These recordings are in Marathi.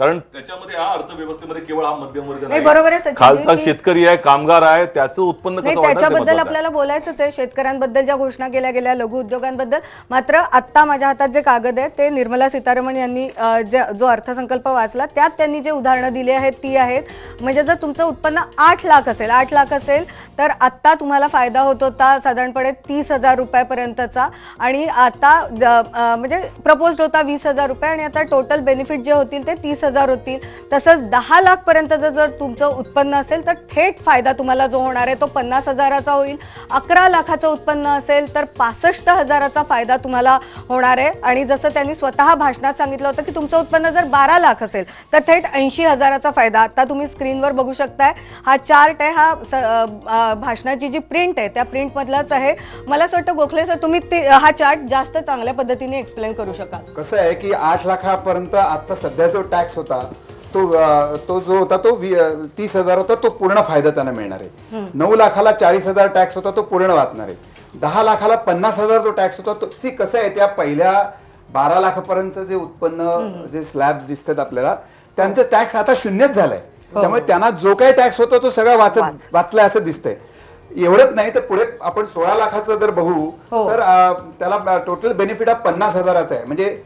कारण त्याच्यामध्ये हा अर्थव्यवस्थेमध्ये केवळ हा मध्यमवर्ग नाही, बरोबर आहे खालचा शेतकरी आहे, कामगार आहे, त्याचं उत्पन्न कसं वाढणार त्याच्याबद्दल आपल्याला बोलायचंच आहे. शेतकऱ्यांबद्दल ज्या घोषणा केल्या गेल्या, लघु उद्योगांबद्दल. मात्र आता माझ्या हातात जे कागद आहे ते निर्मला सीतारामन यांनी जो अर्थसंकल्प वाचला त्यात त्यांनी जे उदाहरणं दिली आहेत ती आहेत. म्हणजे जर तुमचं उत्पन्न 8 लाख असेल तर आता तुम्हाला फायदा होत होता साधारणपणे 30,000 रुपयापर्यंतचा, आणि आता म्हणजे प्रपोज्ड होता 20,000 रुपये, आणि आता टोटल बेनिफिट जे होतील ते 30,000 होतील. तसंच 10 लाख पर्यंत जर तुमचं उत्पन्न असेल तर थेट फायदा तुम्हाला जो होणार आहे तो 50,000चा होईल. 11 लाखाचं उत्पन्न असेल तर 65,000चा फायदा तुम्हाला होणार आहे. आणि जसं त्यांनी स्वतः भाषणात सांगितलं होतं की तुमचं उत्पन्न जर 12 लाख असेल तर थेट 80,000चा फायदा. आता तुम्ही स्क्रीनवर बघू शकताय, हा चार्ट आहे, हा भाषणाची जी प्रिंट आहे त्या प्रिंट मधलाच आहे. मला असं वाटतं गोखले सर तुम्ही हा चार्ट जास्त चांगल्या पद्धतीने एक्सप्लेन करू शकाल. कसं आहे की 8 लाखापर्यंत आता सध्या जो टॅक्स होता तो जो होता तो 30,000 होता, तो पूर्ण फायदा त्यांना मिळणार आहे. 9 लाखाला 40,000 टॅक्स होता, तो पूर्ण वाचणार आहे. 10 लाखाला 50,000 जो टॅक्स होता तो कसं आहे, त्या पहिल्या 12 लाखापर्यंत जे उत्पन्न जे स्लॅब्स दिसतात आपल्याला त्यांचं टॅक्स आता शून्यच झालंय. त्यामुळे त्यांना जो काही टॅक्स होता तो सगळा वाचलाय असं दिसतंय. एवढंच नाही तर पुढे आपण 16 लाखाचं जर बघू तर त्याला टोटल बेनिफिट हा 50,000चा आहे. म्हणजे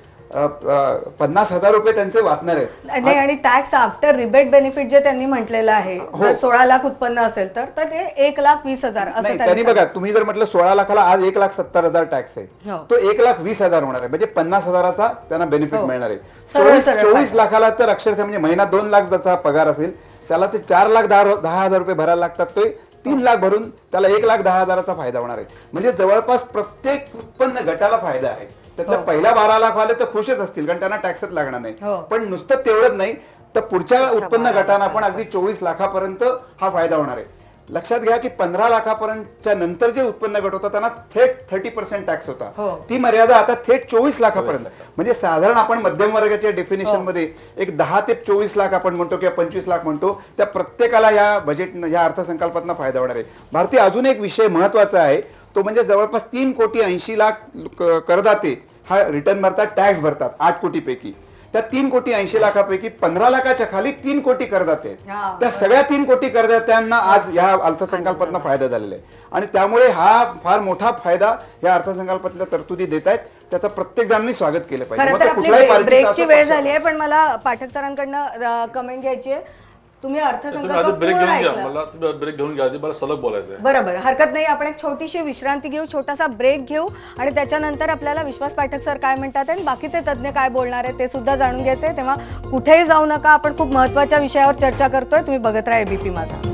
50,000 रुपये त्यांचे वाचणार आहेत. आणि टॅक्स आफ्टर रिबेट बेनिफिट जे त्यांनी म्हटलेलं आहे, जर 16 लाख उत्पन्न असेल तर ते 1,20,000 असं त्यांनी बघा, तुम्ही जर म्हटलं 16 लाखाला आज 1,70,000 टॅक्स आहे, तो 1,20,000 होणार आहे. म्हणजे 50,000चा त्यांना बेनिफिट मिळणार आहे. 24 लाखाला तर अक्षरशः म्हणजे महिना 2 लाख ज्याचा पगार असेल त्याला ते 4,10,000 रुपये भरायला लागतात. तो 3 लाख भरून त्याला 1,10,000चा फायदा होणार आहे. म्हणजे जवळपास प्रत्येक उत्पन्न गटाला फायदा आहे. त्यातल्या पहिल्या 12 लाख वाले तर खुशच असतील कारण त्यांना टॅक्सच लागणार नाही. पण नुसतं तेवढंच नाही तर पुढच्या उत्पन्न गटांना पण अगदी 24 लाखापर्यंत हा फायदा होणार आहे. लक्षात घ्या की 15 लाखापर्यंतच्या नंतर जे उत्पन्न गट होता त्यांना थेट 30% टॅक्स होता. ती मर्यादा आता थेट 24 लाखापर्यंत. म्हणजे साधारण आपण मध्यम वर्गाच्या डेफिनेशन मध्ये एक 10 ते 24 लाख आपण म्हणतो किंवा 25 लाख म्हणतो, त्या प्रत्येकाला या बजेट या अर्थसंकल्पातून फायदा होणार आहे. भारतीय अजून एक विषय महत्वाचा आहे तो म्हणजे जवळपास 3,80,00,000 करदाते हा रिटर्न भरतात, टॅक्स भरतात 8 कोटीपैकी. त्या 3,80,00,000पैकी 15 लाखाच्या खाली 3 कोटी करदाते आहेत. त्या सगळ्या 3 कोटी करदात्यांना आज या अर्थसंकल्पातून फायदा झालेला आहे. आणि त्यामुळे हा फार मोठा फायदा या अर्थसंकल्पातल्या तरतुदी देत आहेत. त्याचं प्रत्येक जणांनी स्वागत केलं पाहिजे. ब्रेकची वेळ झाली आहे, पण मला पाठक सरांकडनं कमेंट घ्यायची आहे. तुम्ही अर्थसंकल्प ब्रेक घेऊन घ्या, मला सलग बोलायचं आहे. बरोबर, हरकत नाही. आपण एक छोटीशी विश्रांती घेऊ, छोटासा ब्रेक घेऊ, आणि त्याच्यानंतर आपल्याला विश्वास पाठक सर काय म्हणतात आणि बाकीचे तज्ज्ञ काय बोलणार आहेत ते सुद्धा जाणून घ्यायचंय. तेव्हा कुठेही जाऊ नका, आपण खूप महत्वाच्या विषयावर चर्चा करतोय. तुम्ही बघत राहा एबीपी माझा.